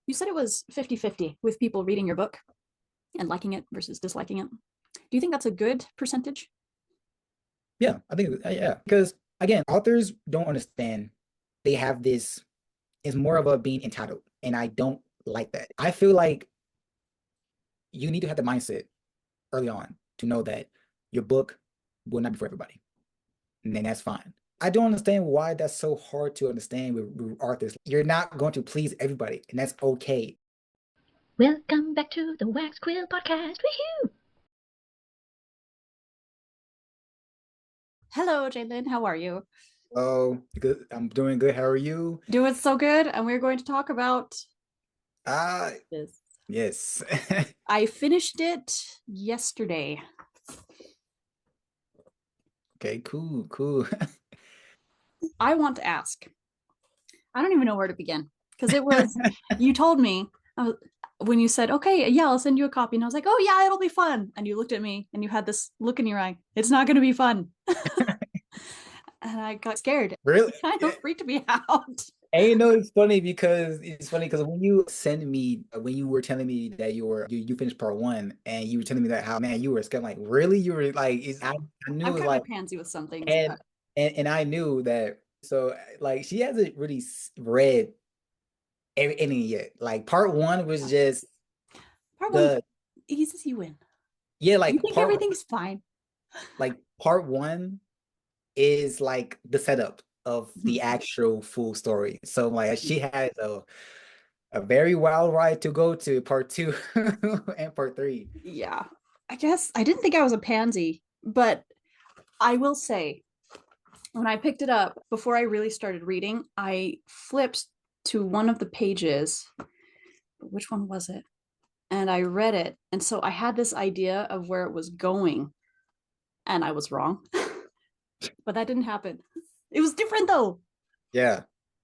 You said it was 50-50 with people reading your book and liking it versus disliking it. Do you think that's a good percentage? Yeah, I think yeah, because again, authors don't understand. They have this. It's more of a being entitled, and I don't like that. I feel like you need to have the mindset early on to know that your book will not be for everybody, and then that's fine. I don't understand why that's so hard to understand with authors. You're not going to please everybody, and that's okay. Welcome back to the Wax Quill Podcast. Woohoo! Hello, Jalen. How are you? Oh, good. I'm doing good. How are you? Doing so good. And we're going to talk about Ah, this. yes. I finished it yesterday. Okay, cool, cool. I want to ask. I don't even know where to begin because it was, you told me when you said, okay, yeah, I'll send you a copy. And I was like, oh, yeah, it'll be fun. And you looked at me and you had this look in your eye. It's not going to be fun. And I got scared. Really? It kind of freaked me out. And you know it's funny because when you send me when you were telling me that you finished part one and you were telling me that how man you were scared, like really you were like I knew I'm it was kind of like a pansy with some things, and but and I knew that so like she hasn't really read anything yet. Like part one was just part one the eases you in. yeah You like think part everything's fine. part one is like the setup of the actual full story. So like she has a very wild ride to go to part two and part three. Yeah. I guess I didn't think I was a pansy, but I will say when I picked it up before I really started reading, I flipped to one of the pages. Which one was it? And I read it. And so I had this idea of where it was going, and I was wrong. But that didn't happen. It was different though. Yeah,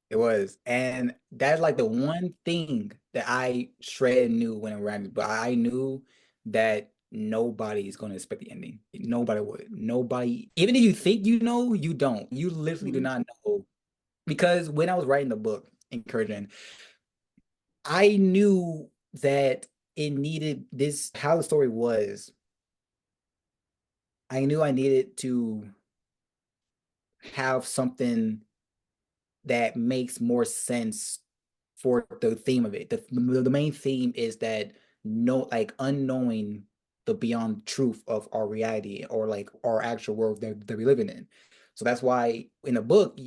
it was. And that's like the one thing that I straight knew when it ran, but I knew that nobody is going to expect the ending. Nobody would. Nobody, even if you think you know, you don't. You literally do Mhm. not know. Because when I was writing the book, Incursion, I knew that it needed this, how the story was. I knew I needed to have something that makes more sense for the theme of it. The main theme is that no like unknowing the beyond truth of our reality or like our actual world that we're living in. So that's why in the book,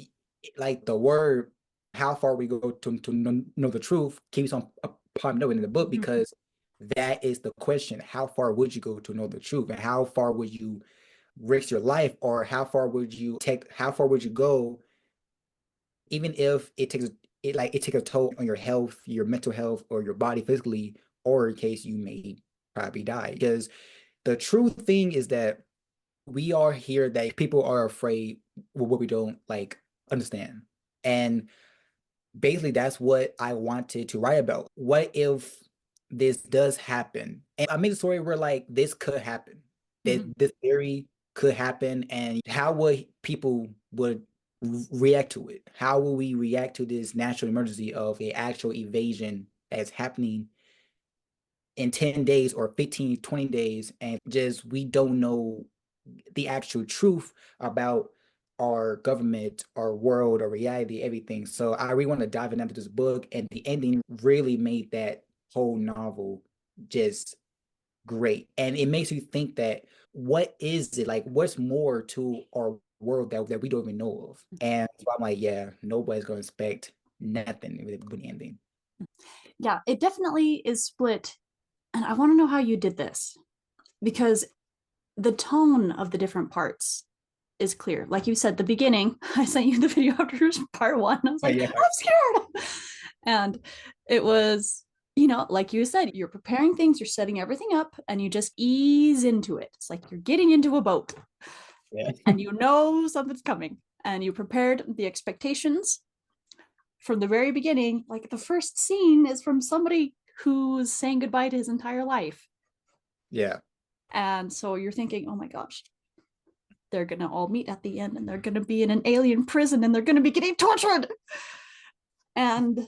like the word how far we go to know the truth keeps on popping up in the book Mhm. because that is the question. How far would you go to know the truth? And how far would you risk your life or how far would you go even if it takes a toll on your health, your mental health, or your body physically, or in case you may probably die. Because the true thing is that we are here that people are afraid with what we don't like understand. And basically that's what I wanted to write about. What if this does happen? And I made a story where like this could happen. That Mhm. this theory could happen and how would people would react to it? How will we react to this natural emergency of a actual evasion that's happening in 10 days or 15, 20 days and just we don't know the actual truth about our government, our world, our reality, everything. So I really want to dive into this book, and the ending really made that whole novel just great. And it makes you think that what is it like? What's more to our world that we don't even know of? And so I'm like, yeah, nobody's gonna expect nothing with the ending. Yeah, it definitely is split. And I want to know how you did this because the tone of the different parts is clear. Like you said, the beginning, I sent you the video after part one. I was like, Yeah, I'm scared. And it was, like you said, you're preparing things, you're setting everything up, and you just ease into it. It's like you're getting into a boat yeah, and you know something's coming. And you prepared the expectations from the very beginning. Like the first scene is from somebody who's saying goodbye to his entire life. yeah. And so you're thinking, oh my gosh, they're going to all meet at the end and they're going to be in an alien prison and they're going to be getting tortured. And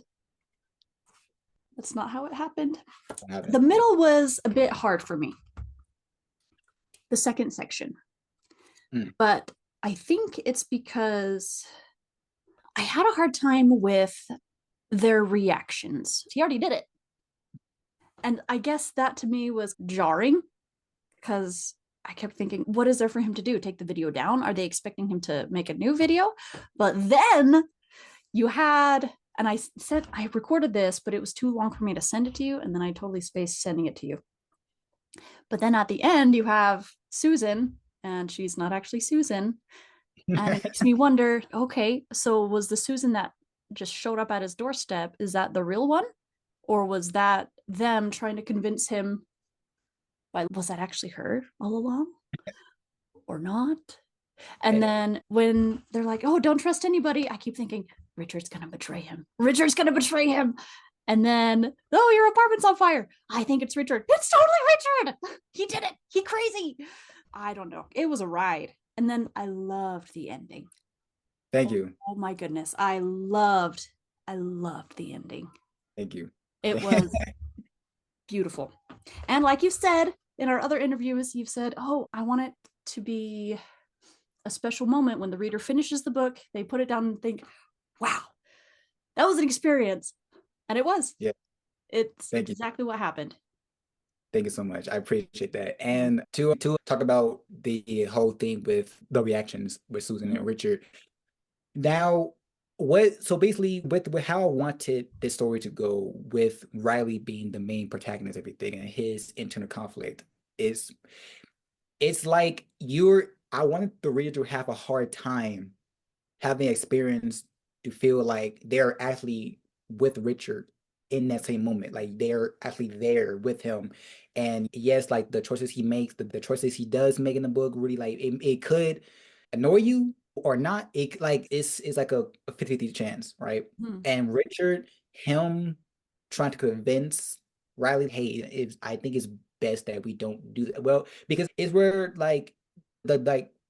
That's not how it happened. What happened? The middle was a bit hard for me, the second section. But I think it's because I had a hard time with their reactions. He already did it. And I guess that to me was jarring because I kept thinking, what is there for him to do? Take the video down? Are they expecting him to make a new video? But then you had, and I said, I recorded this, but it was too long for me to send it to you. And then I totally spaced sending it to you. But then at the end, you have Susan, and she's not actually Susan. And it makes me wonder, okay, so was the Susan that just showed up at his doorstep, is that the real one? Or was that them trying to convince him, was that actually her all along? Or not? And then when they're like, oh, don't trust anybody, I keep thinking, Richard's going to betray him. Richard's going to betray him. And then, oh, your apartment's on fire. I think it's Richard. It's totally Richard. He did it. He crazy. I don't know. It was a ride. And then I loved the ending. Thank you. Oh my goodness. I loved the ending. Thank you. It was beautiful. And like you said in our other interviews, you've said, oh, I want it to be a special moment when the reader finishes the book, they put it down and think, wow, that was an experience. And it was. Yeah. It's exactly what happened. Thank you so much. I appreciate that. And to talk about the whole thing with the reactions with Susan and Richard. Now, so basically with how I wanted this story to go, with Riley being the main protagonist of everything and his internal conflict, is it's like I wanted the reader to have a hard time having experience to feel like they're actually with Richard in that same moment. Like they're actually there with him. And yes, like the choices he makes, the choices he does make in the book, really like it could annoy you or not. It's like a 50-50 chance, right? And Richard, him trying to convince Riley, hey, I think it's best that we don't do that. Well, because it's where like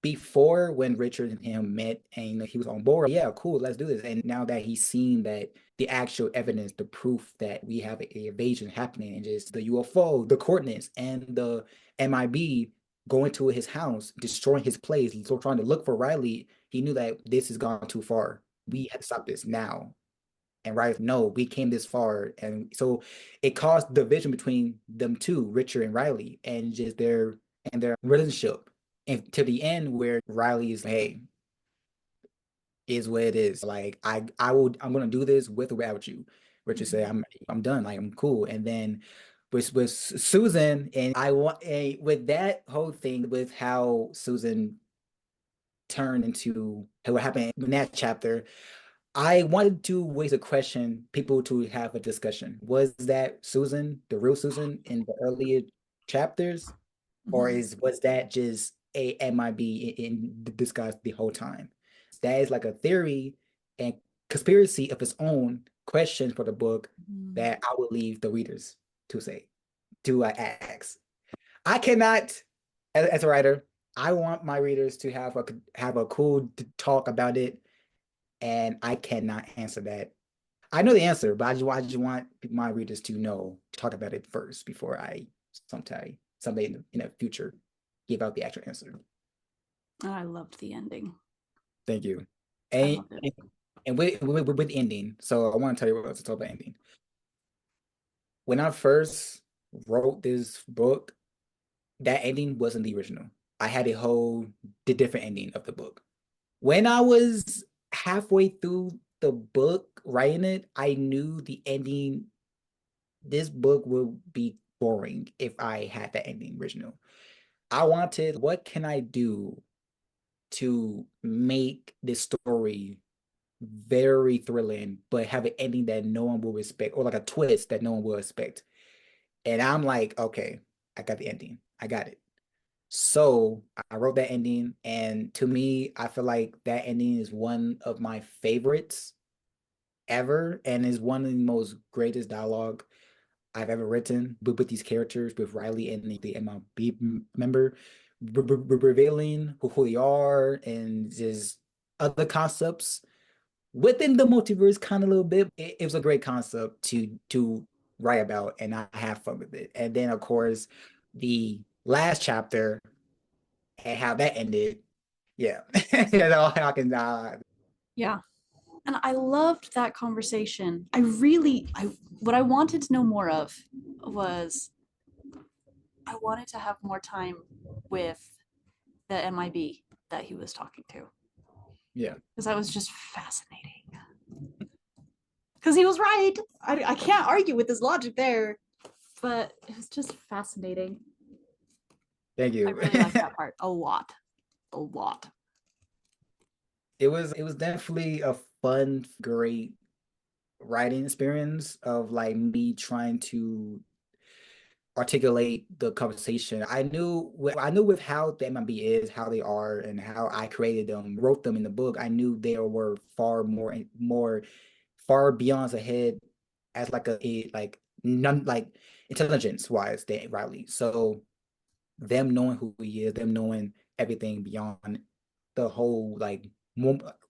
before when Richard and him met and he was on board, yeah, cool, let's do this. And now that he's seen that the actual evidence, the proof that we have an invasion happening, and just the UFO, the coordinates, and the MIB going to his house, destroying his place, so trying to look for Riley, he knew that this has gone too far. We have to stop this now. And Riley, no, we came this far. And so it caused division between them two, Richard and Riley, and just their relationship. And to the end where Riley is, hey, is what it is. Like I'm gonna do this with or without you. Richard said, I'm done. Like I'm cool. And then with Susan, and I want with that whole thing with how Susan turned into what happened in that chapter, I wanted to ways a question, people to have a discussion. Was that Susan, the real Susan in the earlier chapters? Or was that just a MIB in disguise the whole time? That is like a theory and conspiracy of its own question for the book that I would leave the readers to ask. I cannot, as a writer, I want my readers to have a cool talk about it, and I cannot answer that. I know the answer, but I just want my readers to talk about it first before I someday in the future give out the actual answer. I loved the ending. Thank you. And with ending, so I want to tell you what to talk about ending. When I first wrote this book, that ending wasn't the original. I had the different ending of the book. When I was halfway through the book writing it, I knew the ending. This book would be boring if I had that ending original. I wanted, what can I do to make this story very thrilling, but have an ending that no one will respect, or like a twist that no one will expect. And I'm like, okay, I got the ending. I got it. So I wrote that ending, and to me, I feel like that ending is one of my favorites ever, and is one of the most greatest dialogue I've ever written with these characters, with Riley and the MLB member, revealing who they are and just other concepts within the multiverse, kind of a little bit. It was a great concept to write about, and I have fun with it. And then of course the last chapter and how that ended. Yeah. That's all I can Yeah. And I loved that conversation. I what I wanted to know more of was I wanted to have more time with the MIB that he was talking to. Yeah. Because that was just fascinating. Because he was right. I can't argue with his logic there, but it was just fascinating. Thank I you. really liked that part a lot. A lot. It was definitely a fun, great writing experience of like me trying to articulate the conversation. I knew with how the MLB is, how they are, and how I created them, wrote them in the book. I knew they were far beyond ahead as like a like none like intelligence wise than Riley. So them knowing who he is, them knowing everything beyond the whole like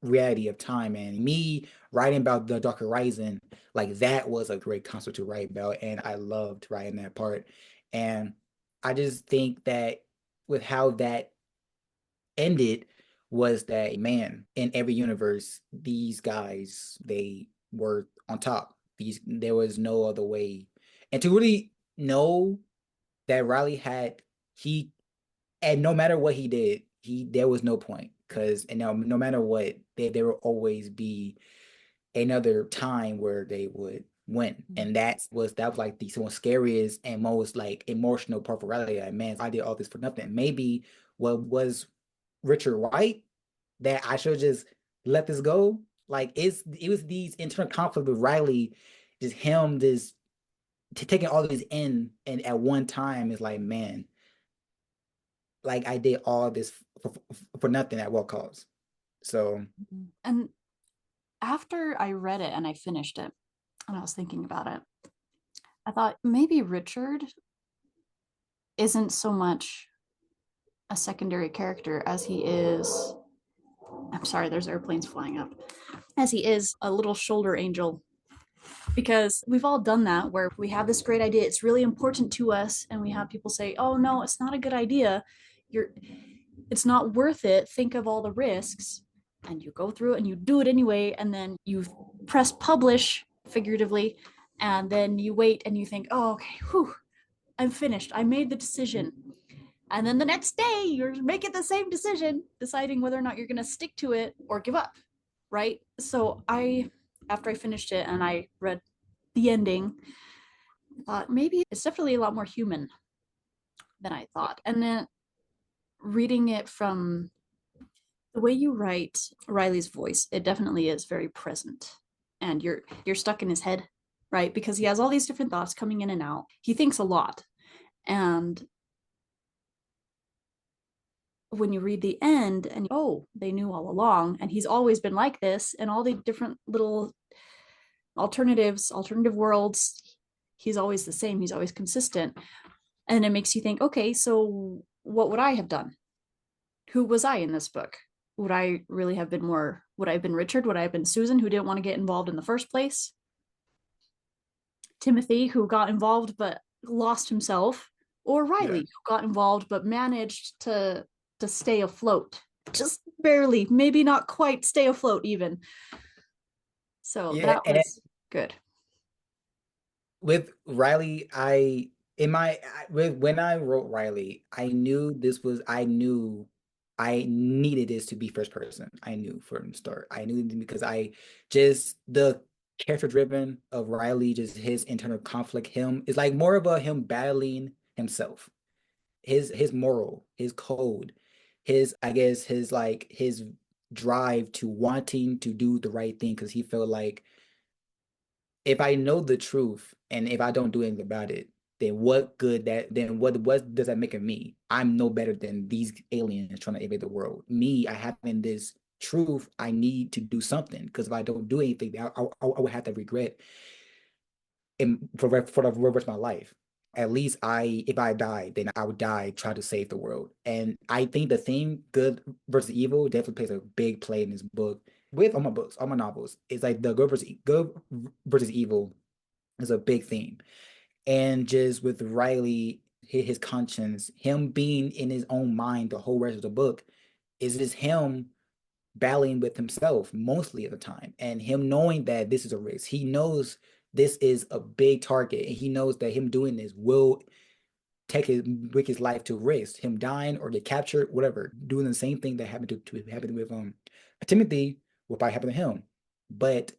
reality of time, and me writing about the Dark Horizon, like that was a great concept to write about, and I loved writing that part. And I just think that with how that ended was that man, in every universe, these guys they were on top. These There was no other way. And to really know that Riley had he and no matter what he did, he there was no point because and no matter what, there will always be another time where they would win. And that was like the most scariest and most like emotional part for Riley. Like, man, I did all this for nothing. Maybe what was Richard White that I should just let this go. Like it was these internal conflict with Riley, just him just taking all these in and at one time is like, man, like I did all this for nothing at what cost. So And after I read it and I finished it, and I was thinking about it, I thought maybe Richard isn't so much a secondary character as he is. I'm sorry, there's airplanes flying up. As he is a little shoulder angel. Because we've all done that where we have this great idea, it's really important to us, and we have people say, oh no, it's not a good idea. It's not worth it. Think of all the risks. And you go through it and you do it anyway, and then you press publish figuratively, and then you wait and you think, oh, okay, whew, I'm finished. I made the decision. And then the next day, you're making the same decision, deciding whether or not you're going to stick to it or give up, right? So after I finished it and I read the ending, I thought maybe it's definitely a lot more human than I thought. And then reading it from the way you write Riley's voice, it definitely is very present. And you're stuck in his head, right? Because he has all these different thoughts coming in and out. He thinks a lot. And when you read the end and oh, they knew all along and he's always been like this and all the different little alternative worlds, he's always the same, he's always consistent. And it makes you think, okay, so what would I have done? Who was I in this book? Would I really have been more, would I have been Richard? Would I have been Susan, who didn't want to get involved in the first place? Timothy, who got involved but lost himself? Or Riley, yeah. who got involved but managed to stay afloat? Just barely, maybe not quite stay afloat even. So Yeah, that and was good. with Riley, I in my with when I wrote Riley, I knew I needed this to be first person. I knew from the start. I knew because I just the character driven of Riley, just his internal conflict, him is like more of a him battling himself. His moral, his code, his I guess his drive to wanting to do the right thing because he felt like if I know the truth and if I don't do anything about it, then what does that make of me? I'm no better than these aliens trying to invade the world. Me, I having this truth, I need to do something because if I don't do anything, I would have to regret for the rest of my life. At least if I die, then I would die trying to save the world. And I think the theme good versus evil definitely plays a big play in this book with all my books, all my novels. It's like the good versus evil is a big theme. And just with Riley, his conscience, him being in his own mind the whole rest of the book, is just him battling with himself mostly of the time, and him knowing that this is a risk. He knows this is a big target, and he knows that him doing this will take his life to risk, him dying or get captured, whatever, doing the same thing that happened to happen with Timothy will probably happen to him. But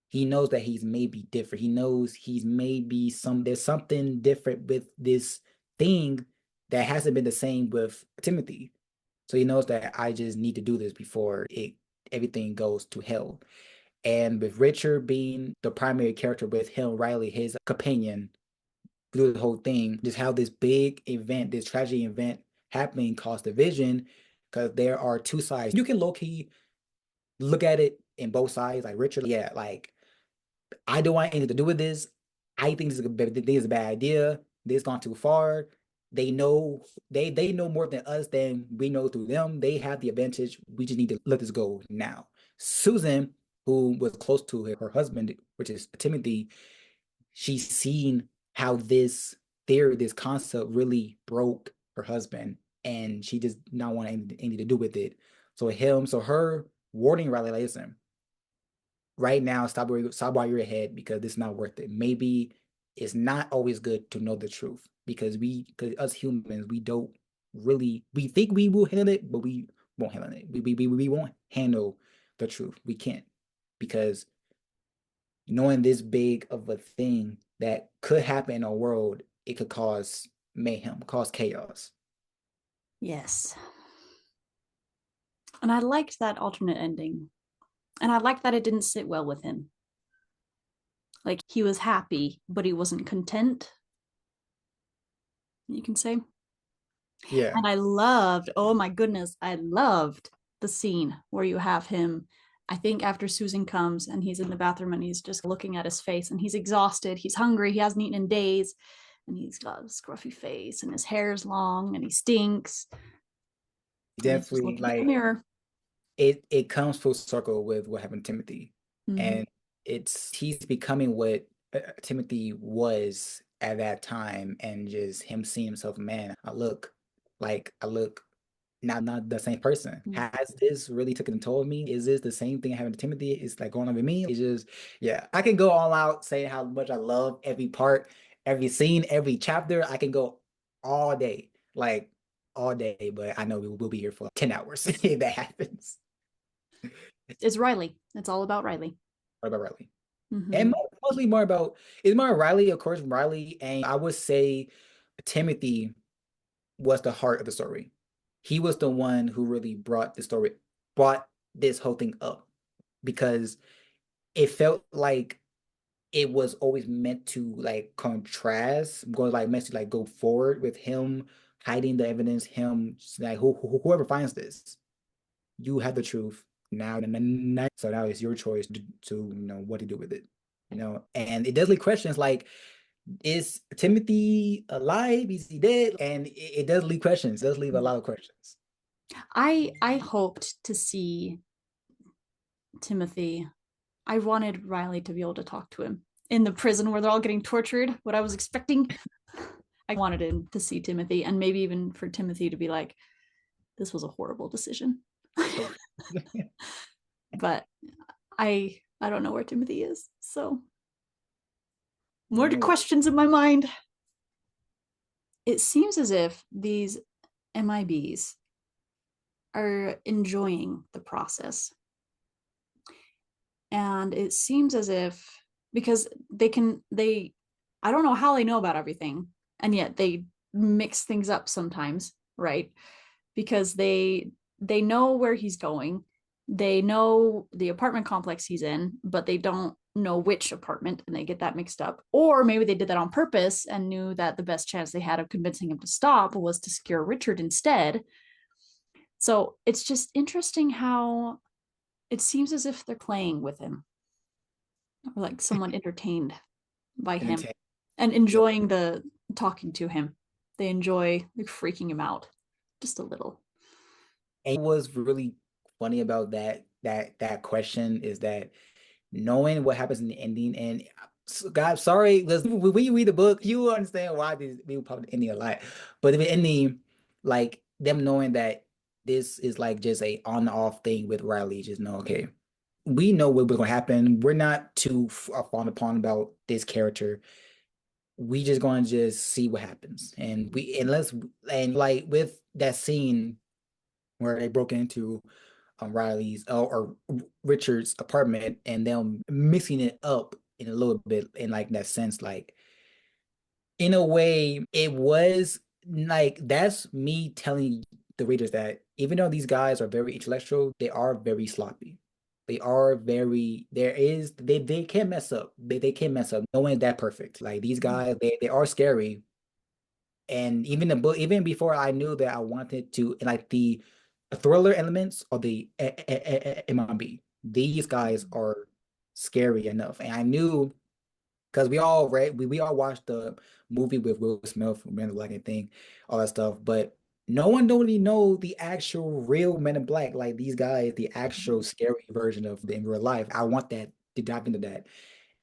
he knows that he's maybe different. He knows he's maybe there's something different with this thing that hasn't been the same with Timothy. So he knows that I just need to do this before everything goes to hell. And with Richard being the primary character, with him, Riley, his companion through the whole thing, just how this big event, this tragedy event happening caused division, because there are two sides. You can low-key look at it in both sides. Like Richard, yeah, like I don't want anything to do with this. I think this is a bad idea. This gone too far. They know they know more than us than we know through them. They have the advantage. We just need to let this go now. Susan, who was close to her husband, which is Timothy, she's seen how this theory, this concept really broke her husband, and she just not want anything to do with it. So her warning Riley, like, listen, right now, stop while you're ahead, because it's not worth it. Maybe it's not always good to know the truth, because us humans, we think we will handle it, but we won't handle it. We won't handle the truth. We can't, because knowing this big of a thing that could happen in our world, it could cause mayhem, cause chaos. Yes. And I liked that alternate ending. And I liked that it didn't sit well with him. Like, he was happy, but he wasn't content, you can say. Yeah. And I loved, oh my goodness, I loved the scene where you have him, I think after Susan comes and he's in the bathroom and he's just looking at his face and he's exhausted, he's hungry, he hasn't eaten in days, and he's got a scruffy face and his hair's long and he stinks. And he's just Definitely, looking in the like, mirror. it comes full circle with what happened to Timothy. Mhm. And he's becoming what Timothy was at that time, and just him seeing himself, man, I look not the same person. Mm. Has this really taken a toll of me? Is this the same thing happened to Timothy? It's like going on with me. It's just, yeah, I can go all out saying how much I love every part, every scene, every chapter. I can go all day, like all day, but I know we will be here for 10 hours if that happens. It's Riley. It's all about Riley. What about Riley? And Mm-hmm. mostly more about, it's more Riley, of course, Riley, and I would say Timothy was the heart of the story. He was the one who really brought this whole thing up, because it felt like it was always meant to like contrast, going like meant to like go forward with him hiding the evidence, him like whoever finds this, you have the truth now. So now it's your choice to what to do with it. And it does leave questions like, is Timothy alive? Is he dead? And it does leave questions. It does leave a lot of questions. I hoped to see Timothy. I wanted Riley to be able to talk to him in the prison where they're all getting tortured. What I was expecting, I wanted him to see Timothy, and maybe even for Timothy to be like, "This was a horrible decision." But I don't know where Timothy is, so more No. questions in my mind. It seems as if these MIBs are enjoying the process. And it seems as if, because I don't know how they know about everything, and yet they mix things up sometimes, right? Because they know where he's going, they know the apartment complex he's in, but they don't know which apartment, and they get that mixed up. Or maybe they did that on purpose and knew that the best chance they had of convincing him to stop was to secure Richard instead. So it's just interesting how it seems as if they're playing with him, or like someone entertained by him and enjoying the talking to him. They enjoy like freaking him out just a little. And what was really funny about that question is that knowing what happens in the ending, and So, God, sorry, because when you read the book, you understand why these people probably ending a lot. But if it ending, like them knowing that this is like just a on-off thing with Riley, just know, okay, we know what was going to happen. We're not too fond upon about this character. We just going to just see what happens, and and like with that scene where they broke into Riley's or Richard's apartment and them mixing it up in a little bit in like that sense, like in a way, it was like that's me telling the readers that even though these guys are very intellectual, they are very sloppy. They are very they can't mess up. They can't mess up. No one's that perfect. Like these guys, they are scary. And even the book, even before I knew that I wanted to like the thriller elements of the MLB, these guys are scary enough. And I knew because we all watched the movie with Will Smith, Men in Black and thing, all that stuff, but no one don't really know the actual real Men in Black, like these guys, the actual scary version of them in real life. I want that to dive into that.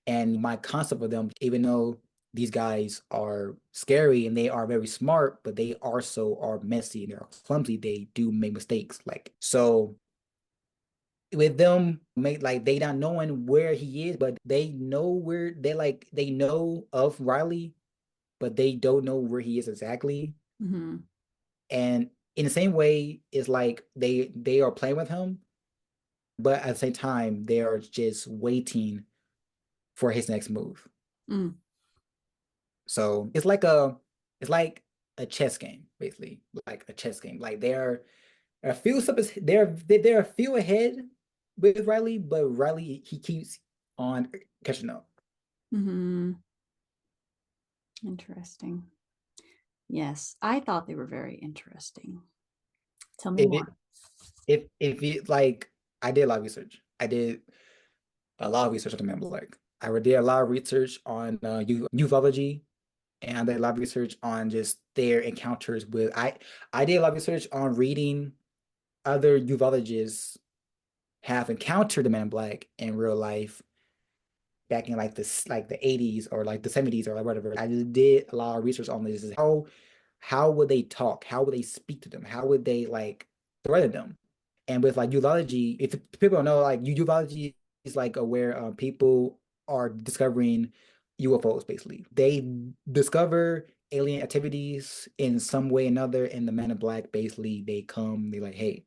And my concept of them, even though these guys are scary and they are very smart, but they also are messy and they're clumsy, they do make mistakes. Like so with them make like they not knowing where he is, but they know where they know of Riley, but they don't know where he is exactly. Mm-hmm. And in the same way, it's like they are playing with him, but at the same time, they are just waiting for his next move. Mm. So it's like a chess game, basically, like a chess game. Like they're a few steps, they're a few ahead with Riley, but Riley he keeps on catching up. Mm-hmm. Interesting. Yes, I thought they were very interesting. Tell me If it more. if it like I did a lot of research. I did a lot of research on the Man Black. I did a lot of research on ufology, and I did a lot of research on just their encounters with I did a lot of research on reading other ufologists have encountered the Man in Black in real life back in like this like the 80s or like the 70s or like whatever. I just did a lot of research on this. Is how would they talk? How would they speak to them? How would they like threaten them? And with like ufology, if people don't know, like ufology is like where people are discovering UFOs basically. They discover alien activities in some way or another, and the Men in Black basically they come, they like, hey,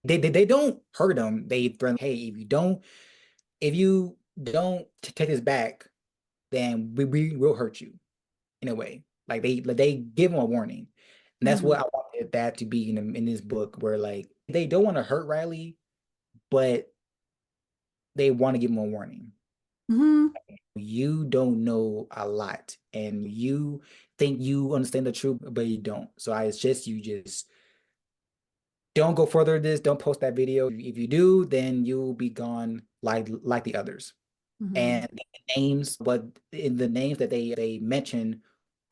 they don't hurt them. They threaten, hey, if you don't take this back, then we will hurt you in a way. Like they give them a warning. And that's Mm-hmm. what I wanted that to be in this book, where like they don't want to hurt Riley, but they want to give him a warning. Mm-hmm. You don't know a lot, and you think you understand the truth, but you don't. So I suggest you just don't go further this. Don't post that video. If you do, then you'll be gone like the others. Mm-hmm. And the names, but in the names that they mention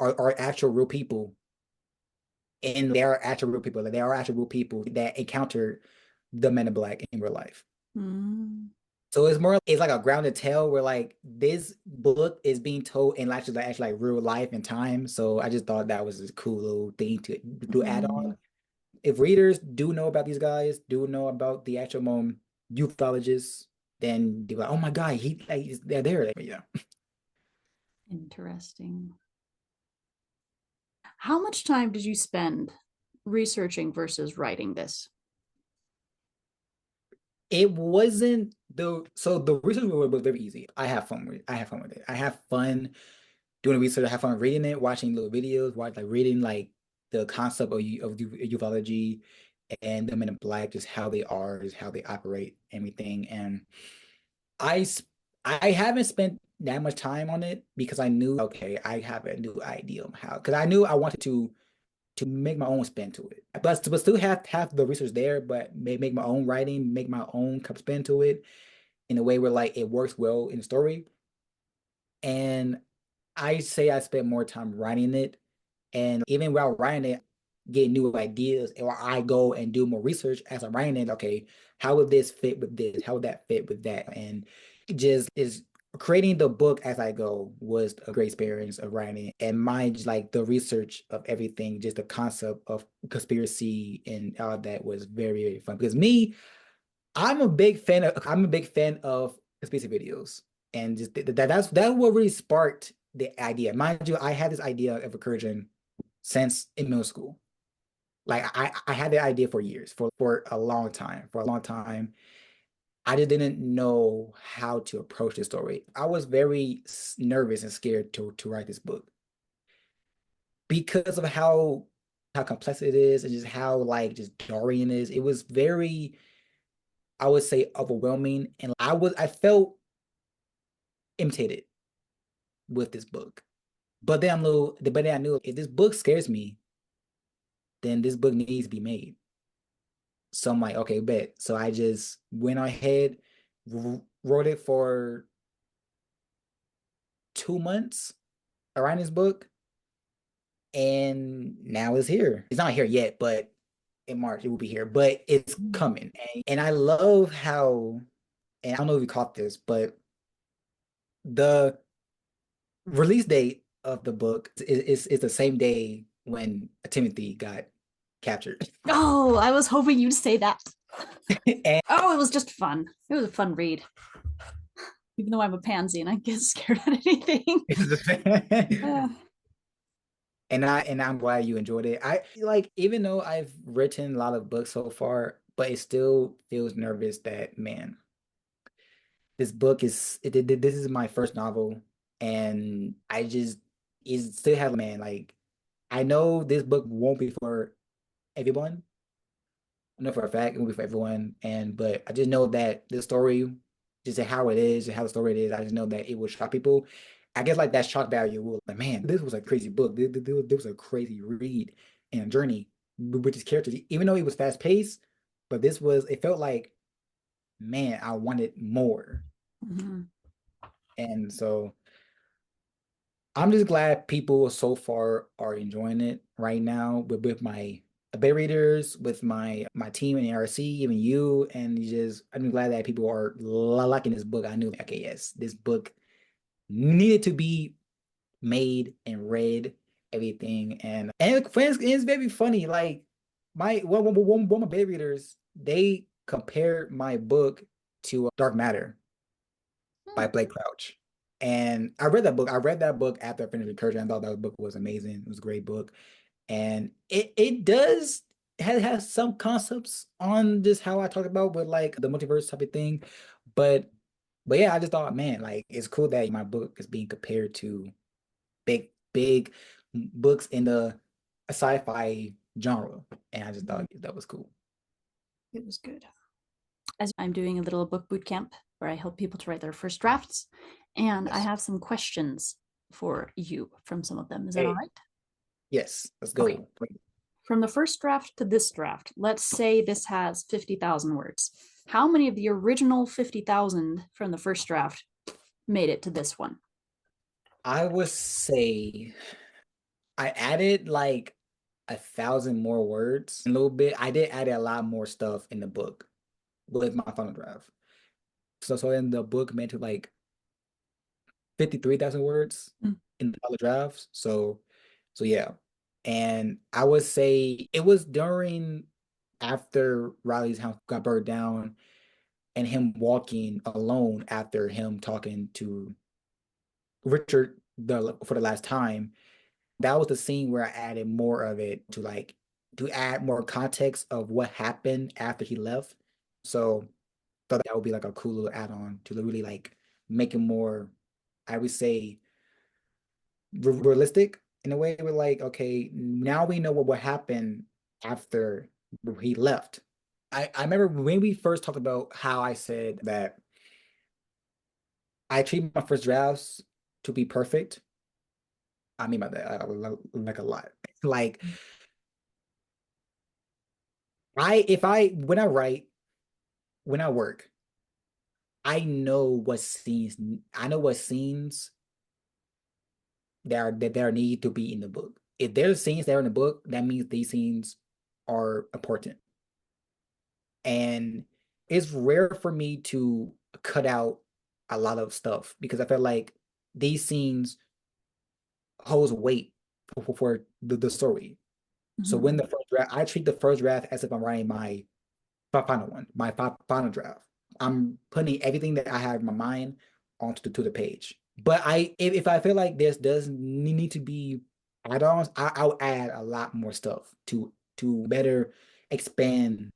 are actual real people, and they are actual real people. Like they are actual real people that encountered the Men in Black in real life. Mm-hmm. So it's like a grounded tale where like this book is being told in actually like real life and time. So I just thought that was a cool little thing to add Mm-hmm. on. If readers do know about these guys, do know about the actual ufologists, then they're like, oh my God, they're there. Like, yeah. Interesting. How much time did you spend researching versus writing this? It wasn't the research was very easy. I have fun with it. I have fun with it. I have fun doing the research. I have fun reading it, watching little videos, reading like the concept of ufology and the Men in Black, just how they are, just how they operate, everything. And I s- I haven't spent that much time on it because I knew okay, I have a new idea of how because I knew I wanted to make my own spin to it, but still have the research there, but make my own writing, make my own spin to it in a way where like it works well in the story. And I say I spent more time writing it, and even while writing it, get new ideas, or I go and do more research as I'm writing it. Okay, how would this fit with this? How would that fit with that? And it just is creating the book as I go was a great experience of writing, and mind like the research of everything, just the concept of conspiracy and all that was very, very fun. Because me, I'm a big fan of conspiracy videos, and just that's what really sparked the idea. Mind you, I had this idea of Incursion since in middle school. Like I had the idea for years, for a long time, for a long time. I just didn't know how to approach the story. I was very nervous and scared to write this book because of how complex it is and just how like just jarring it is. It was very, I would say, overwhelming, and I felt imitated with this book. But then I knew if this book scares me, then this book needs to be made. So I'm like, okay, bet. So I just went ahead, wrote it for 2 months around this book, and now it's here. It's not here yet, but in March it will be here. But it's coming, and I love how. And I don't know if you caught this, but the release date of the book is the same day when Timothy got captured. Oh, I was hoping you'd say that. And Oh, it was just fun. It was a fun read. Even though I'm a pansy and I get scared at anything. and I'm glad you enjoyed it. I like even though I've written a lot of books so far, but it still feels nervous that man, this is my first novel, and I just is still have man like I know this book won't be for everyone. I know for a fact it won't be for everyone, and but I just know that the story, just how it is and how the story it is, I just know that it will shock people. I guess like that shock value will like, man, this was a crazy book. This was a crazy read and journey with these characters. Even though it was fast paced, but it felt like, man, I wanted more. Mm-hmm. And so I'm just glad people so far are enjoying it right now with my beta readers, with my team in ARC, even you, and just I'm glad that people are liking this book. I knew, okay, yes, this book needed to be made and read, everything, and friends, it's very funny. Like one of my beta readers, they compared my book to Dark Matter by Blake Crouch. And I read that book. I read that book after I finished Incursion. I thought that book was amazing. It was a great book. And it does has some concepts on just how I talk about with like the multiverse type of thing. But but yeah, I just thought, man, like it's cool that my book is being compared to big books in the sci-fi genre. And I just thought that was cool. It was good. As I'm doing a little book boot camp where I help people to write their first drafts, and Yes. I have some questions for you from some of them. Is that all right? Yes, let's go. Okay. From the first draft to this draft, let's say this has 50,000 words. How many of the original 50,000 from the first draft made it to this one? I would say I added like 1,000 more words, a little bit. I did add a lot more stuff in the book with my final draft. So in the book meant to like 53,000 words in the final drafts. So yeah. And I would say it was during after Riley's house got burned down and him walking alone after him talking to Richard for the last time. That was the scene where I added more of it to add more context of what happened after he left. So thought that would be like a cool little add-on to really like make it more, I would say, realistic in a way. We're like, okay, now we know what happened after he left. I remember when we first talked about how I said that I treat my first drafts to be perfect. I mean by that like a lot. Like when I write, when I work, I know what scenes there need to be in the book. If there's scenes that are in the book, that means these scenes are important. And it's rare for me to cut out a lot of stuff because I felt like these scenes holds weight for the story. So when the first draft, I treat the first draft as if I'm writing my final one, my final draft. I'm putting everything that I have in my mind onto to the page. But if I feel like this does need to be add-ons, I'll add a lot more stuff to better expand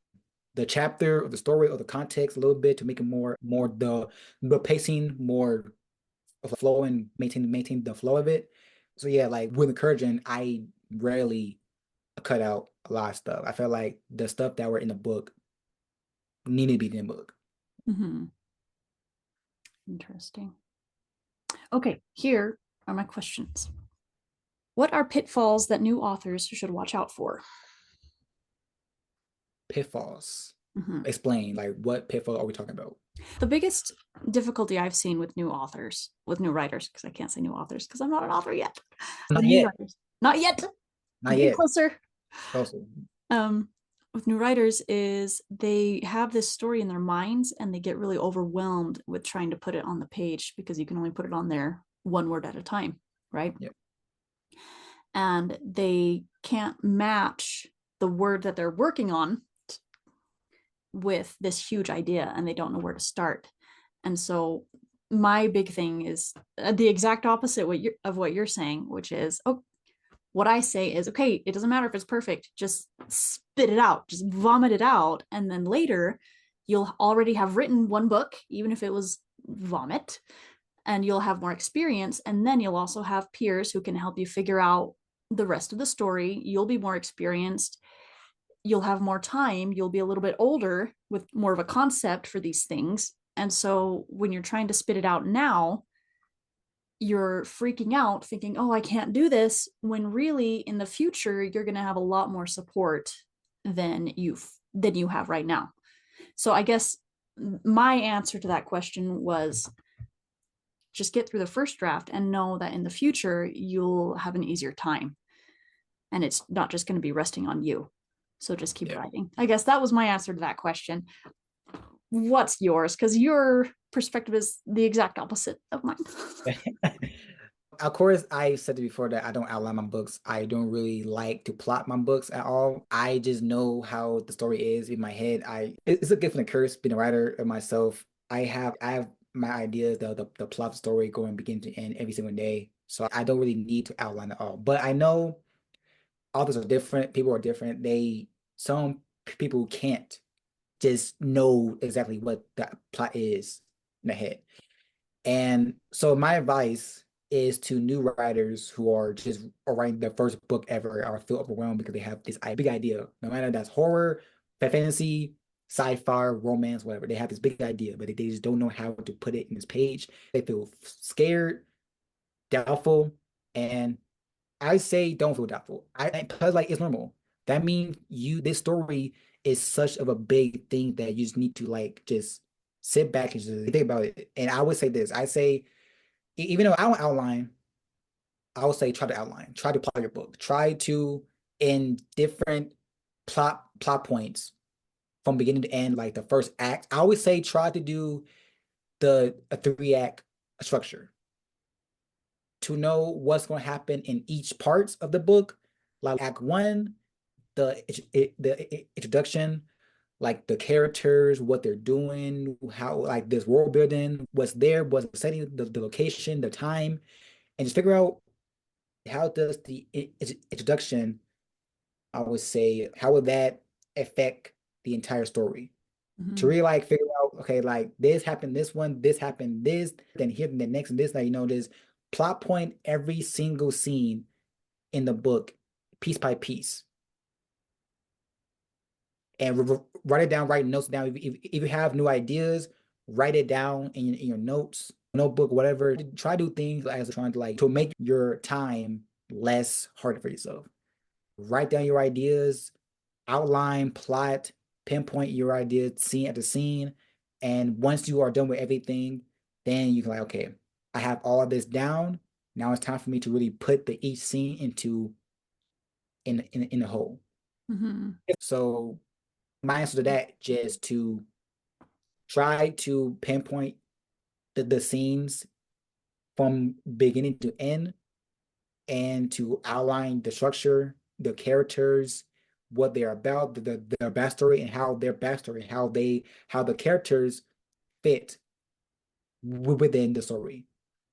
the chapter or the story or the context a little bit to make it more the pacing more of a flow and maintain the flow of it. So yeah, like with Incursion, I rarely cut out a lot of stuff. I felt like the stuff that were in the book needed to be in the book. Interesting. Okay, here are my questions. What are pitfalls that new authors should watch out for? Pitfalls. Explain, like what pitfall are we talking about? The biggest difficulty I've seen with new authors, with new writers, because I can't say new authors because I'm not an author yet. Not yet. Not yet. Not yet. Closer. Closer. With new writers is they have this story in their minds and they get really overwhelmed with trying to put it on the page because you can only put it on there one word at a time, right? Yep. And they can't match the word that they're working on with this huge idea and they don't know where to start. And so my big thing is the exact opposite of what you're saying, which is, what I say is, okay, it doesn't matter if it's perfect, just spit it out, just vomit it out. And then later you'll already have written one book, even if it was vomit, and you'll have more experience. And then you'll also have peers who can help you figure out the rest of the story. You'll be more experienced. You'll have more time. You'll be a little bit older with more of a concept for these things. And so when you're trying to spit it out now, you're freaking out thinking, oh, I can't do this, when really in the future, you're going to have a lot more support than you have right now. So I guess my answer to that question was just get through the first draft and know that in the future, you'll have an easier time. And it's not just going to be resting on you. So just keep writing. I guess that was my answer to that question. What's yours? Because your perspective is the exact opposite of mine. Of course, I said before that I don't outline my books. I don't really like to plot my books at all. I just know how the story is in my head. It's a gift and a curse being a writer of myself. I have my ideas, the plot story going beginning to end every single day. So I don't really need to outline it all. But I know authors are different, people are different. Some people can't just know exactly what the plot is in the head. And so my advice is to new writers who are writing their first book ever or feel overwhelmed because they have this big idea. No matter that's horror, fantasy, sci-fi, romance, whatever. They have this big idea, but they just don't know how to put it in this page. They feel scared, doubtful, and I say don't feel doubtful. Because like it's normal. That means this story is such of a big thing that you just need to like just sit back and just think about it. And I would say this. I say, even though I don't outline, I would say try to outline. Try to plot your book. Try to in different plot points from beginning to end, like the first act. I always say try to do a 3-act structure to know what's going to happen in each parts of the book. Like Act 1, the introduction, like the characters, what they're doing, how like this world building, what's there, what's setting, the location, the time, and just figure out how does the introduction, I would say, how would that affect the entire story? To really like figure out, okay, like this happened, this happened, this, then here, then the next, and this, now this plot point every single scene in the book, piece by piece. And write it down, write notes down. If you have new ideas, write it down in your notes, notebook, whatever. Try to do things as trying to to make your time less hard for yourself. Write down your ideas, outline, plot, pinpoint your idea scene after scene. And once you are done with everything, then you can okay, I have all of this down. Now it's time for me to really put each scene in the whole. So my answer to that just to try to pinpoint the scenes from beginning to end and to outline the structure, the characters, what they're about, their backstory, and how their backstory, how the characters fit within the story.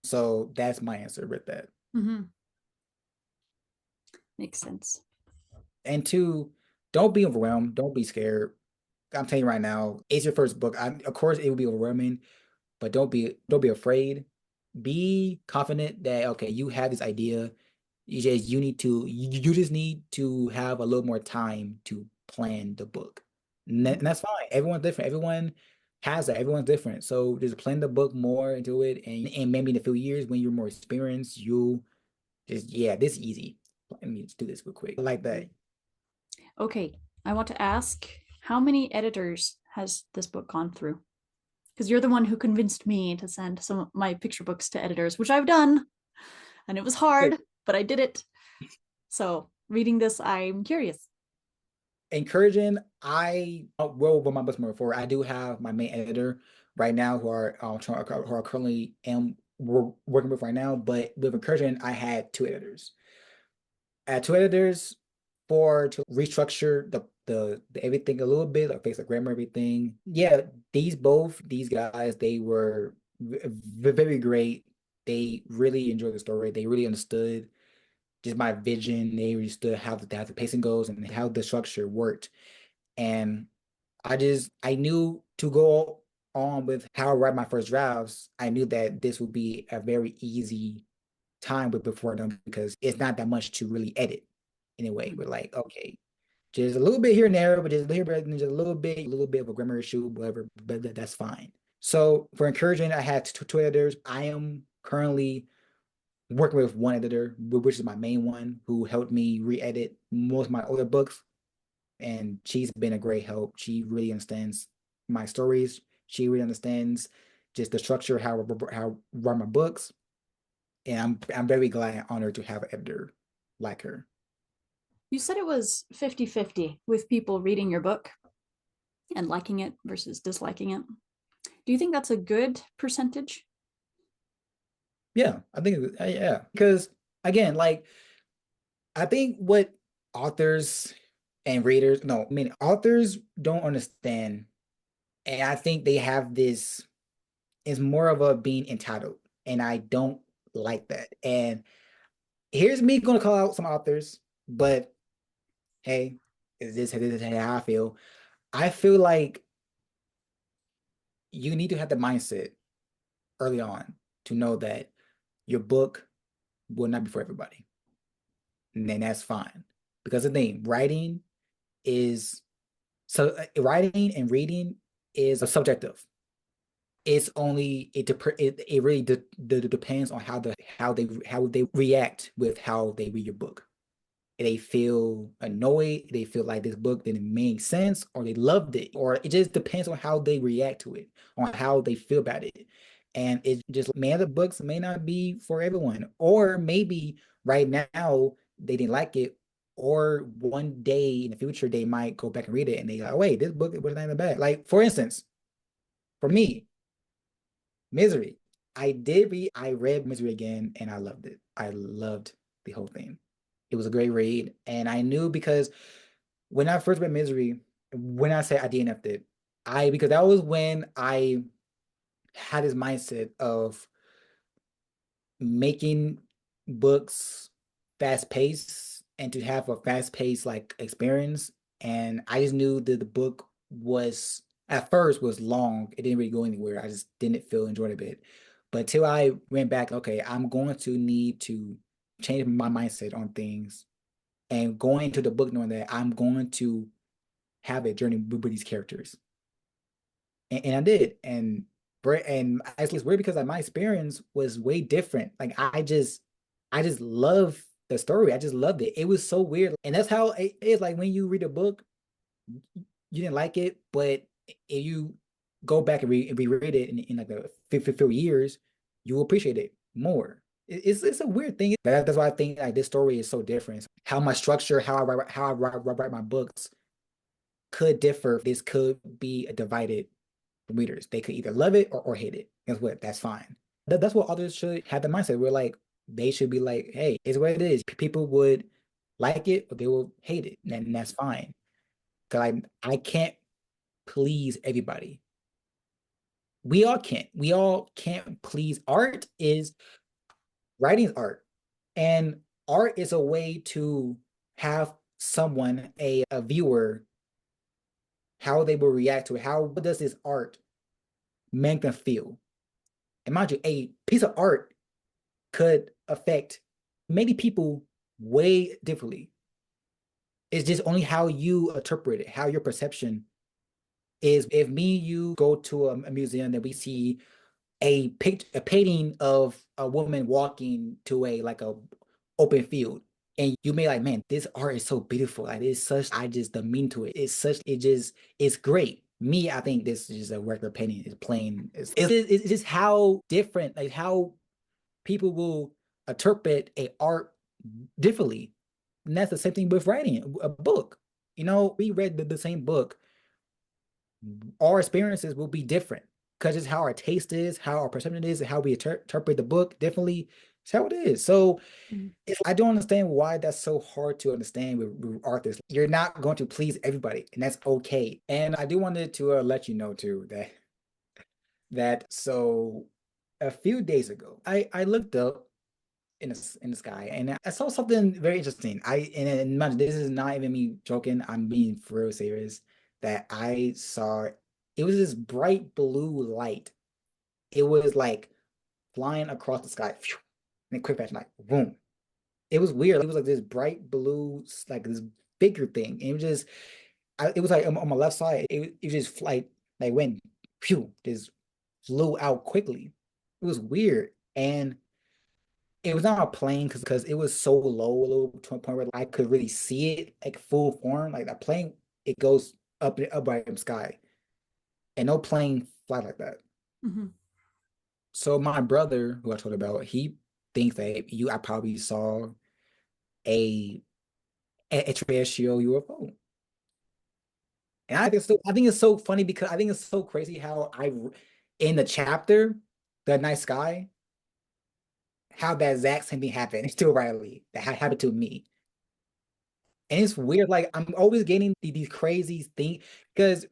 So that's my answer with that. Mm-hmm. Makes sense. And two, don't be overwhelmed. Don't be scared. I'm telling you right now, it's your first book. Of course, it will be overwhelming, but don't be afraid. Be confident that okay, you have this idea. You just need to have a little more time to plan the book. And that's fine. Everyone's different. Everyone has that. Everyone's different. So just plan the book more into it, and maybe in a few years when you're more experienced, you'll just this is easy. Let me just do this real quick. I like that. Okay, I want to ask, how many editors has this book gone through? Because you're the one who convinced me to send some of my picture books to editors, which I've done, and it was hard, but I did it. So reading this, I'm curious. Incursion, I will over my books moving forward. I do have my main editor right now who are who are currently working with right now. But with Incursion, I had two editors. I had two editors for to restructure the everything a little bit, like fix the grammar, everything. Yeah, these guys, they were very great. They really enjoyed the story. They really understood just my vision. They understood how the pacing goes and how the structure worked. And I knew to go on with how I write my first drafts. I knew that this would be a very easy time with before them because it's not that much to really edit anyway. We're like, okay, just a little bit here and there, but just a little bit, just a little bit of a grammar issue, whatever, but that's fine. So for Incursion, I had two editors. I am currently working with one editor, which is my main one, who helped me re-edit most of my older books. And she's been a great help. She really understands my stories. She really understands just the structure, how I write my books. And I'm very glad and honored to have an editor like her. You said it was 50-50 with people reading your book and liking it versus disliking it. Do you think that's a good percentage? Yeah, I think yeah, because again, like I think what authors and readers, no, I mean authors don't understand, and I think they have this is more of a being entitled, and I don't like that. And here's me gonna call out some authors, but hey, is this how I feel? I feel like you need to have the mindset early on to know that your book will not be for everybody. And then that's fine. Because the thing, is writing and reading is subjective. It's only it really depends on how they react with how they read your book. They feel annoyed, they feel like this book didn't make sense, or they loved it, or it just depends on how they react to it, on how they feel about it. And it just may the books may not be for everyone, or maybe right now they didn't like it, or one day in the future they might go back and read it and they like, oh, wait, this book was not that bad. Like for instance, for me, Misery. I read Misery again and I loved it. I loved the whole thing. It was a great read. And I knew because when I first read Misery, when I say I DNF'd it, because that was when I had this mindset of making books fast paced and to have a fast paced like experience. And I just knew that the book was at first was long. It didn't really go anywhere. I just didn't feel enjoyed a bit. But till I went back, okay, I'm going to need to change my mindset on things and going into the book knowing that I'm going to have a journey with these characters. And I did. And actually it's weird because like my experience was way different. Like I just love the story. I just loved it. It was so weird. And that's how it is like when you read a book, you didn't like it, but if you go back and reread it in like the 50 years, you will appreciate it more. It's a weird thing. That's why I think like this story is so different. How my structure, how I write my books could differ. This could be a divided readers. They could either love it or hate it. Guess what? That's fine. That's what authors should have the mindset. We're like, they should be like, hey, it's what it is. People would like it or they will hate it, and that's fine. Cause I can't please everybody. We all can't. We all can't please. Writing's art. And art is a way to have someone, a viewer, how they will react to it. How does this art make them feel? And mind you, a piece of art could affect many people way differently. It's just only how you interpret it, how your perception is. If me and you go to a museum and we see a painting of a woman walking to a open field, and you may like, man, this art is so beautiful. Like it's such, I just the mean to it. It's great. Me, I think this is just a regular painting. It's plain. It's just how different, like how people will interpret a art differently. And that's the same thing with writing a book. We read the same book. Our experiences will be different because it's how our taste is, how our perception is, and how we interpret the book differently. It's how it is. So I don't understand why that's so hard to understand with authors. You're not going to please everybody, and that's okay. And I do wanted to let you know too that so a few days ago, I looked up in the sky and I saw something very interesting. And imagine this is not even me joking. I'm being for real serious. That I saw it was this bright blue light. It was like flying across the sky in a quick fashion, like boom. It was weird. It was like this bright blue, like this bigger thing. And it was like on my left side. It just like went phew, just flew out quickly. It was weird. And it was not a plane because it was so low, a little to a point where I could really see it like full form. Like a plane, it goes up by the sky, and no plane fly like that. Mm-hmm. So my brother, who I told about, he thinks that I probably saw a extraterrestrial UFO. And I think it's so funny because I think it's so crazy how in the chapter, The Night Sky, how that exact same thing happened to Riley. That happened to me. And it's weird, like I'm always getting these crazy things because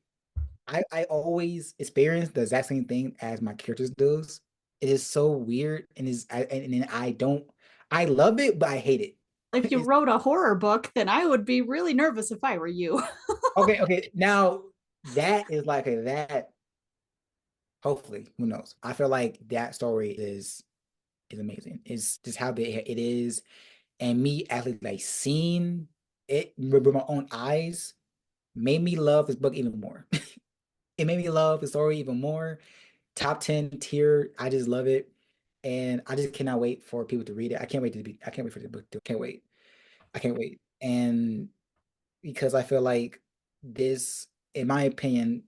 I always experience the exact same thing as my characters does. It is so weird, and then I love it, but I hate it. If you wrote a horror book, then I would be really nervous if I were you. Okay. Now that is like that. Hopefully, who knows? I feel like that story is amazing. It's just how it is, and me actually like seeing it with my own eyes made me love this book even more. It made me love the story even more. Top 10 tier. I just love it. And I just cannot wait for people to read it. I can't wait for the book to can't wait. I can't wait. And because I feel like this, in my opinion,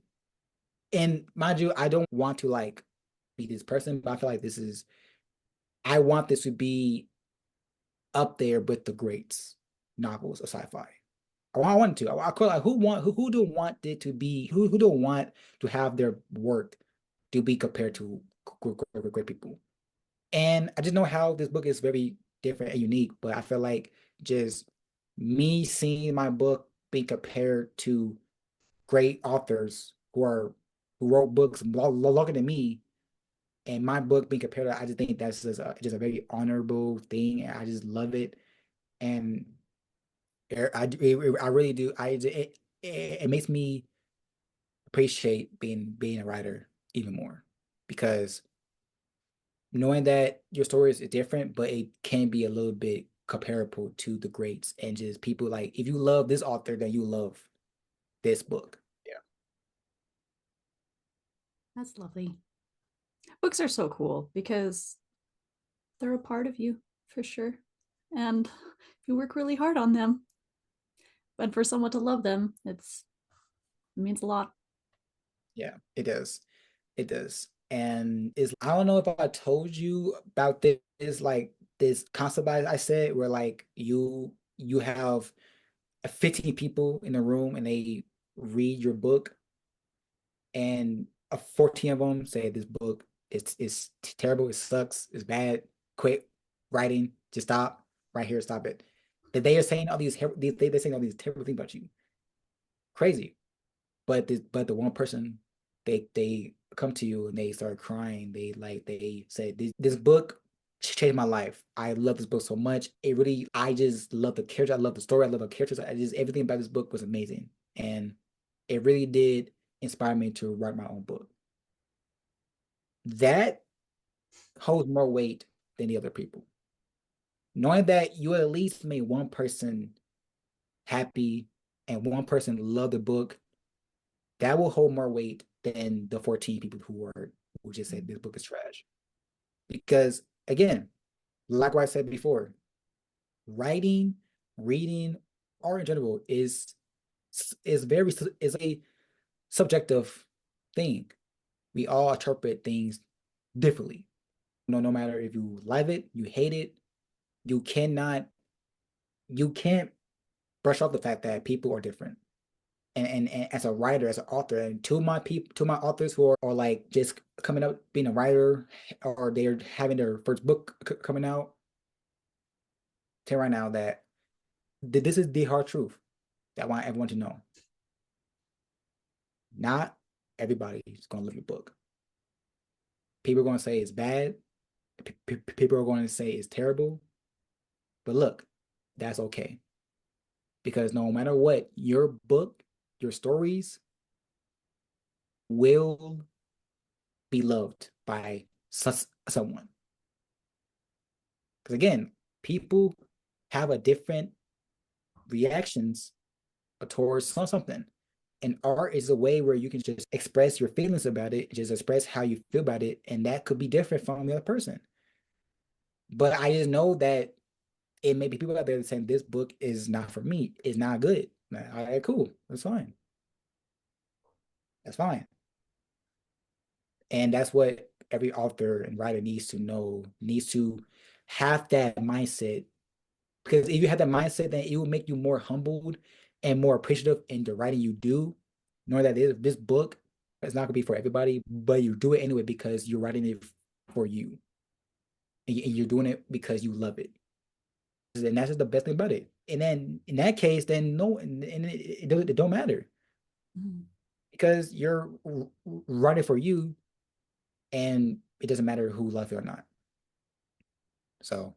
and mind you, I don't want to like be this person, but I feel like I want this to be up there with the greats novels of sci-fi. I want to. I call like who don't want it to be who don't want to have their work to be compared to great people. And I just know how this book is very different and unique, but I feel like just me seeing my book being compared to great authors who wrote books longer than me, and my book being compared to, I just think that's just a very honorable thing, and I just love it. And I really do. It makes me appreciate being a writer even more because knowing that your story is different, but it can be a little bit comparable to the greats and just people like if you love this author, then you love this book. Yeah. That's lovely. Books are so cool because they're a part of you for sure. And you work really hard on them. But for someone to love them, it means a lot. Yeah, it does. It does. And I don't know if I told you about this like this concept I said where like you have 15 people in a room and they read your book and 14 of them say this book is terrible, it sucks, it's bad, quit writing, just stop right here, stop it. That they are saying all they're saying all these terrible things about you. Crazy. But the one person, they come to you and they start crying. They say this book changed my life. I love this book so much. It really, I just love the character. I love the story. I love the characters. I just, everything about this book was amazing. And it really did inspire me to write my own book. That holds more weight than the other people. Knowing that you at least made one person happy and one person love the book, that will hold more weight than the 14 people who just said this book is trash. Because again, like what I said before, writing, reading, art in general is a subjective thing. We all interpret things differently. No matter if you love it, you hate it, you can't brush off the fact that people are different. And as a writer, as an author, and to my authors who are like just coming up being a writer, or they're having their first book coming out, tell right now that this is the hard truth that I want everyone to know. Not everybody is going to love your book. People are going to say it's bad. People are going to say it's terrible. But look, that's okay. Because no matter what, your book, your stories will be loved by someone. Because again, people have a different reactions towards something. And art is a way where you can just express your feelings about it, just express how you feel about it, and that could be different from the other person. But I just know that it may be people out there saying this book is not for me, it's not good. All right, cool, that's fine. That's fine. And that's what every author and writer needs to know, needs to have that mindset. Because if you have that mindset, then it will make you more humbled and more appreciative in the writing you do, knowing that this book is not going to be for everybody, but you do it anyway because you're writing it for you. And you're doing it because you love it. And that's just the best thing about it. And then in that case, then no, and it don't matter. Mm-hmm. Because you're writing for you, and it doesn't matter who loves it or not. So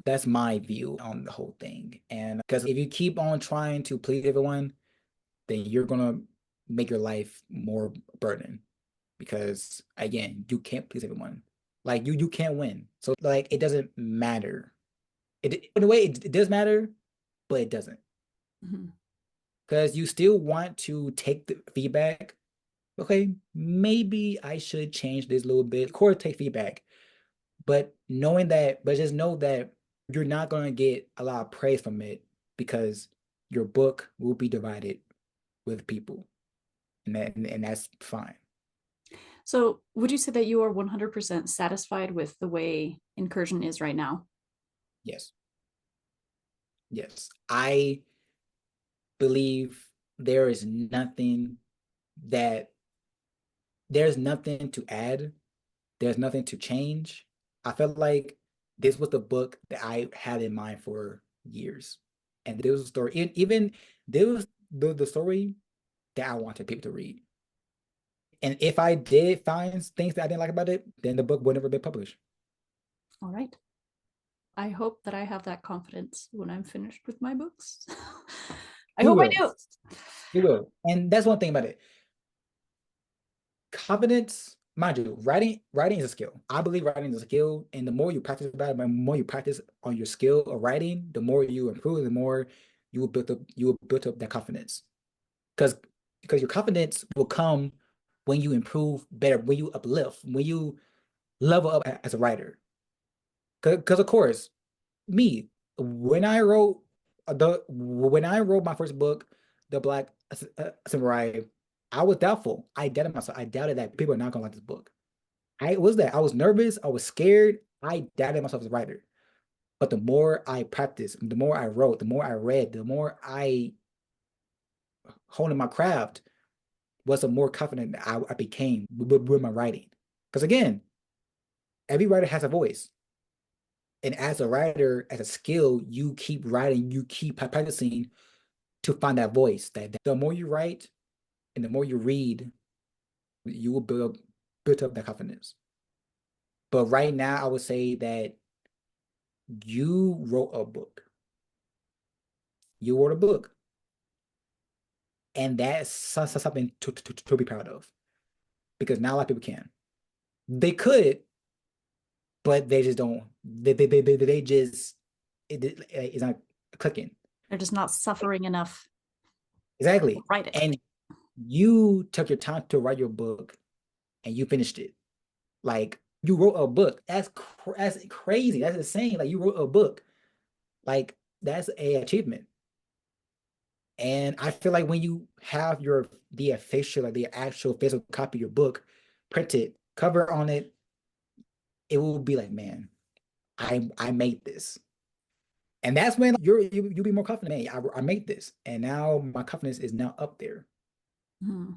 that's my view on the whole thing. And because if you keep on trying to please everyone, then you're gonna make your life more burden. Because again, you can't please everyone. Like you can't win. So like it doesn't matter. In a way, it does matter, but it doesn't. Because you still want to take the feedback. Okay, maybe I should change this a little bit. Of course, take feedback. But just know that you're not going to get a lot of praise from it because your book will be divided with people. And that's fine. So would you say that you are 100% satisfied with the way Incursion is right now? Yes. Yes. I believe there's nothing to add. There's nothing to change. I felt like this was the book that I had in mind for years. And there was a story, even there was the story that I wanted people to read. And if I did find things that I didn't like about it, then the book would never be published. All right. I hope that I have that confidence when I'm finished with my books. I hope I do. You will. And that's one thing about it. Confidence, mind you, writing is a skill. I believe writing is a skill, and the more you practice about it, the more you practice on your skill of writing, the more you improve, the more you will build up that confidence. Because your confidence will come when you improve better, when you uplift, when you level up as a writer. Because of course, me, when I wrote my first book, The Black Samurai, I was doubtful. I doubted myself. I doubted that people are not gonna like this book. I was nervous. I was scared. I doubted myself as a writer. But the more I practiced, the more I wrote, the more I read, the more I honed my craft, was the more confident I became with my writing. Because again, every writer has a voice. And as a writer, as a skill, you keep writing, you keep practicing to find that voice. That the more you write and the more you read, you will build up that confidence. But right now, I would say that you wrote a book. You wrote a book. And that's something to be proud of. Because not a lot of people can. They could, but they just don't. They just it's not clicking. They're just not suffering enough Exactly. to write it. And you took your time to write your book and you finished it. Like you wrote a book. That's crazy. That's insane. Like you wrote a book. Like that's a achievement. And I feel like when you have the official, like the actual physical copy of your book printed, cover on it, it will be like, man, I made this. And that's when you'll be more confident. Hey, I made this. And now my confidence is now up there. Mm-hmm.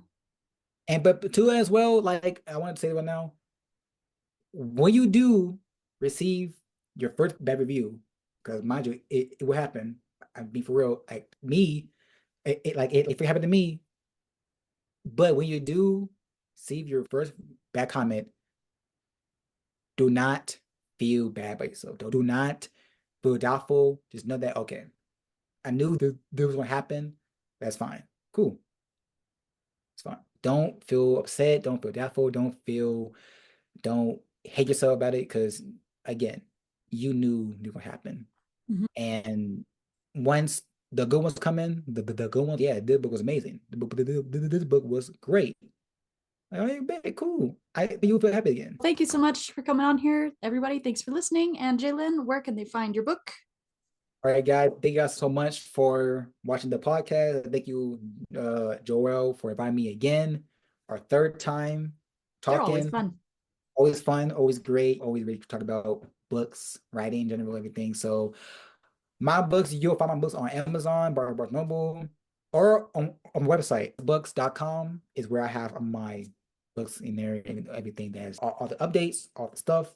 And but too as well, like I want to say right now, when you do receive your first bad review, because mind you, it will happen. I mean, for real, like me, if it happened to me, but when you do receive your first bad comment, do not feel bad by yourself. Do not feel doubtful. Just know that, okay, I knew this was going to happen. That's fine. Cool. It's fine. Don't feel upset. Don't feel doubtful. Don't hate yourself about it. Because again, you knew it was going to happen. Mm-hmm. And once the good ones come in, the good ones, yeah, this book was amazing. This book was great. All right, cool. You feel happy again. Thank you so much for coming on here, everybody. Thanks for listening. And Jalen, where can they find your book? All right, guys. Thank you guys so much for watching the podcast. Thank you, Joel, for inviting me again. Our third time They're always talking. fun. Always fun, always great, always ready to talk about books, writing, in general, everything. So my books, you'll find my books on Amazon, Barnes Noble, or on my website. Books.com is where I have my books in there and everything that has all the updates, all the stuff,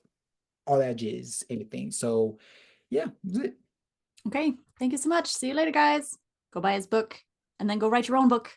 all that jizz, everything. So yeah, that's it. Okay. Thank you so much. See you later, guys. Go buy his book and then go write your own book.